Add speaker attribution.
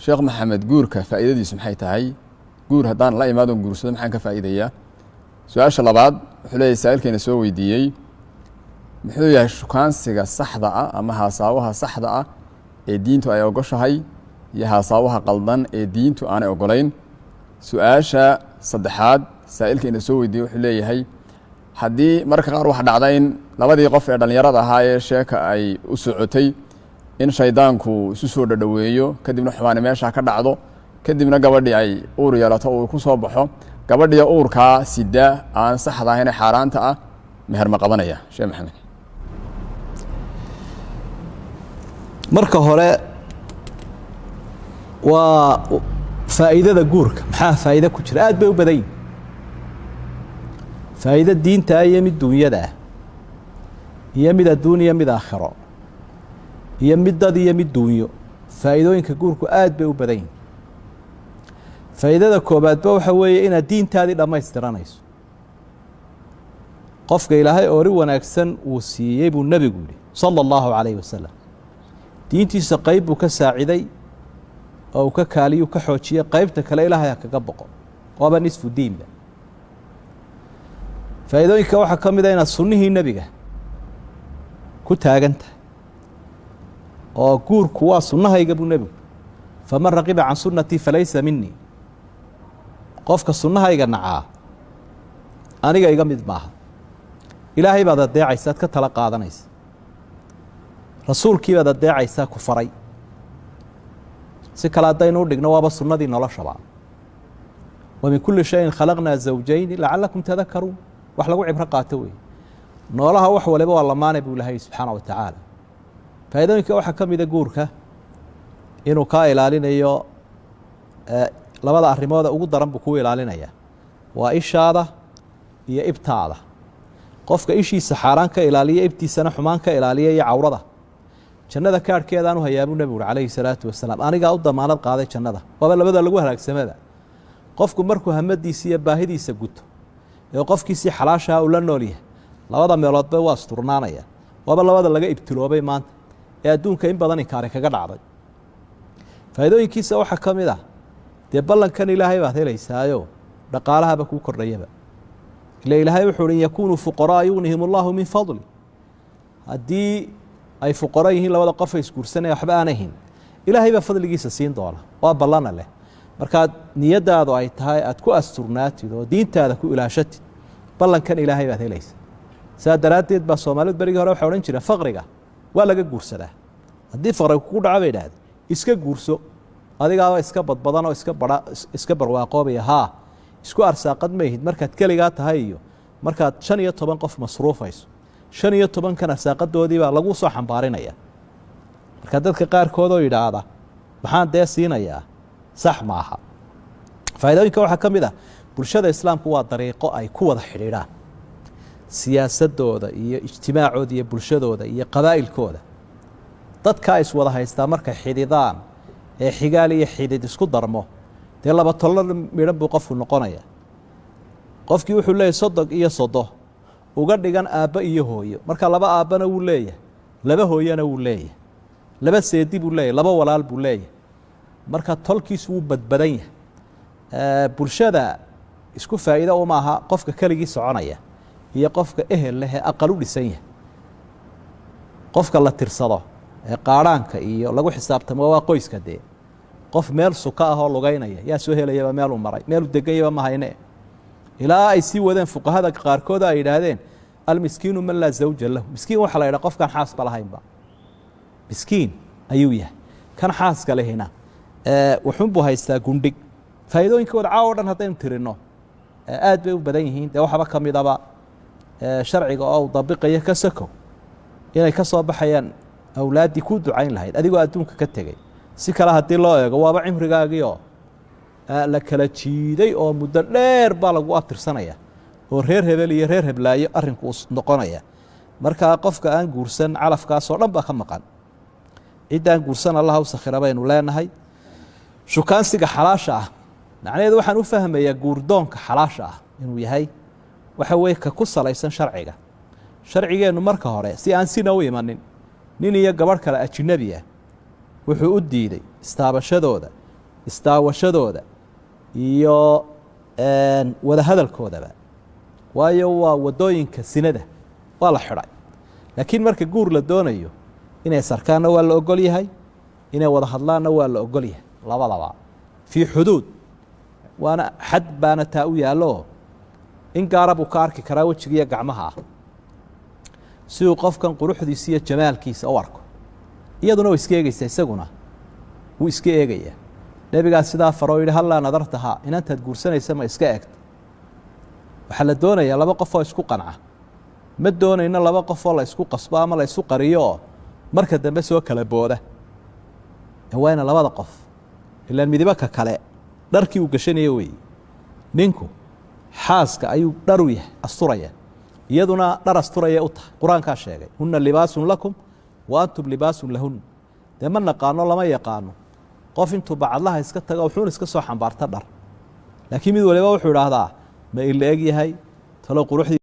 Speaker 1: sheekh maxamed guurka faa'iidadiisu maxay tahay guur haddaan la imaadon guursado maxaan ka faa'iidayaa su-aasha labaad wuxuu leeyahay saa'ilkeena soo weydiiyey muxuu yahay shukaansiga saxda ah ama haasaawaha saxda ah ee diintu ay ogoshahay iyo haasaawaha qaldan ee diintu aanay ogolayn su-aasha saddexaad saa'ilkeena soo weydiiyey wuxuu leeyahay haddii marka qaar waxa dhacda in labadii qof ee dhallinyarada ahaa ee sheeka ay u socotay in shaydaanku isu soo dhadhoweeyo kadibna xumaani meesha ka dhacdo kadibna gabadhii ay uur yeelato uu ku soo baxo gabadhiya uurkaa sida aan saxda ahayn ee xaaraanta ah meher ma qabanaya sheekh maxamed
Speaker 2: marka hore waa faa'iidada guurka maxaa faa'iido ku jira aad bay u badan yihiin faa'iido diinta iyo mid dunyada ah iyo mid adduun iyo mid aakhiro iyo mid dad iyo mid duunyo faa'iidooyinka guurku aad bay u badan yihiin faa'iidada koobaadba waxa weeye inaad diintaadii dhammaystiranayso qofka ilaahay oori wanaagsan uu siiyey buu nebigu yidhi sala allahu calayhi wasalam diintiisa qayb buu ka saaciday oo uu ka kaaliyuu ka xoojiyey qaybta kale ilaahay ha kaga boqo waaba nisfu diinba faa'iidooyinka waxaa ka mid a inaad sunnihii nebiga ku taagan tahay oo guurku waa sunnahayga buu nebigu faman raqiba can sunnatii falaysa minii qofka sunnahayga nacaa aniga iga mid maaha ilaahay baad adeecaysa ad ka tala qaadanaysa rasuulkii baad adeecaysaa ku faray si kale haddaynu u dhigno waaba sunnadii noloshaba wa min kulli shayin khalaqnaa zawjayni lacalakum tadakaruun wax lagu cibro qaato weeye noolaha wax waliba waa lamaane buu ilahay subxaana wa tacaala faa'iidooyinka waxaa ka mida guurka inuu kaa ilaalinayo labada arrimooda ugu daran buu kuu ilaalinaya waa ishaada iyo ibtaada qofka ishiisa xaaraan ka ilaaliya ibtiisana xumaan ka ilaaliya iyo cawrada jannada kaadhkeedaanu hayaabuu nebigu uri calayhi salaatu wasalaam anigaa u damaanad qaaday jannada waaba labada lagu halaagsamada qofku markuu hamadiisa iyo baahidiisa guto ee qofkiisii xalaashaha uu la nool yahay labada meeloodba waa asturnaanaya waaba labada laga ibtiloobay maanta ee adduunka in badan inkaari kaga dhacday faa'iidooyinkiisa waxaa ka mid ah dee ballankan ilaahay baad helaysaayo dhaqaalahaba kuu kordhayaba ila ilaahay wuxuu uhi in yakunuu fuqaraa yugnihim allahu min fadli haddii ay fuqaro yihiin labada qof ay isguursanaya waxba aanahin ilaahay baa fadligiisa siin doona waa ballana leh markaad niyadaadu ay tahay aad ku asturnaatid oo diintaada ku ilaashatid ballankan ilaahay baad helaysa saa daraaddeed baa soomaalidu berigii hore waxay odhan jireen faqriga waa laga guursadaa haddii faqriga kugu dhaco bay idhahdeen iska guurso adigaaba iska badbadan oo iska barwaaqoobaya haa isku arsaaqad mayhid markaad keligaa tahay iyo markaad 15 qof masruufayso 15 arsaaqadoodii baa lagu soo xambaarinaya marka dadka qaarkood oo yidhaahda maxaan dee siinayaa sax maaha faa'iidooyinka waxaa ka mid ah bulshada islaamku waa dariiqo ay ku wada xidhiidhaan siyaasadooda iyo ijtimaacooda iyo bulshadooda iyo qabaa'ilkooda dadkaa is wada haystaa markay xidhidaan ee xigaal iyo xidid isku darmo dee laba tollo midhan buu qofku noqonaya qofkii wuxuu leeyahy sodog iyo sodo uga dhigan aabba iyo hooyo marka laba aabbana wuu leeyahay laba hooyana wuu leeyahay laba seedi buu leeyahay laba walaal buu leeyahay marka tolkiisu wuu badbadan yahay bulshada isku faa'iido uma aha qofka keligii soconaya iyo qofka ehel leh ee aqal u dhisan yahay qofka la tirsado ee qaadhaanka iyo lagu xisaabtamo waa qoyska dee qof meel suka ah oo lugaynaya yaa soo helayaba meeluu maray meeluu deganyaba ma hayne ilaa ay sii wadeen fuqahada qaarkood ay yidhaahdeen almiskiinu man laa zawja lahu miskiin waxaa la yidhaha qofkaan xaasba lahaynba miskiin ayuu yahay kan xaaska lehina wuxuunbuu haystaa gundhig faa'iidooyinkooda caawo dhan haddaynu tirinno aad bay u badan yihiin dee waxaba ka midaba sharciga oo uu dabiqayo ka sakow inay ka soo baxayaan awlaaddii ku ducayn lahayd adigoo adduunka ka tegey si kale haddii loo eego waaba cimrigaagiioo la kala jiiday oo muddo dheer baa lagu abtirsanaya oo reer hebel iyo reer heblaayo arrinku noqonaya markaa qofka aan guursan calafkaasoo dhan baa ka maqan ciddaan guursan allah u sakhira baynu leenahay shukaansiga xalaasha ah macnaheedu waxaan u fahmayaa guurdoonka xalaasha ah inuu yahay waxa weeye ka ku salaysan sharciga sharcigeennu marka hore si aan sina u imanin nin iyo gabadh kale ajnabi ah wuxuu u diiday istaabashadooda istaawashadooda iyo wada hadalkoodaba waayo waa wadooyinka sinada waa la xidhay laakiin marka guur la doonayo inay sarkaanna waa la ogol yahay inay wada hadlaanna waa la ogol yahay labadaba fii xuduud waana xad baana taa u yaallo in gaara buu ka arki karaa wejigiiyo gacmaha ah siduu qofkan quruxdiisa iyo jamaalkiisa u arko iyaduna way iska eegaysaa isaguna wuu iska eegayaa nebigaa sidaa faroo yidhi hallaa nadartahaa inantaad guursanaysa ma iska eegto waxaa la doonayaa laba qof oo isku qanca ma doonayno laba qof oo la isku qasbo ama la isu qariyo oo marka dambe soo kala booda waa ina labada qof ilaan midibaka kale dharkii uu gashanayo weeye ninku xaaska ayuu dhar u yahay asturaya iyaduna dhar asturaya u tahay qur-aankaa sheegay huna libaasun lakum wa antum libaasun lahun dee ma naqaano lama yaqaano qof intuu bacadlaha iska tago wuxuuna iska soo xambaarta dhar laakiin mid waliba wuxuu idhaahdaa ma ila eg yahay talo quruxdiisa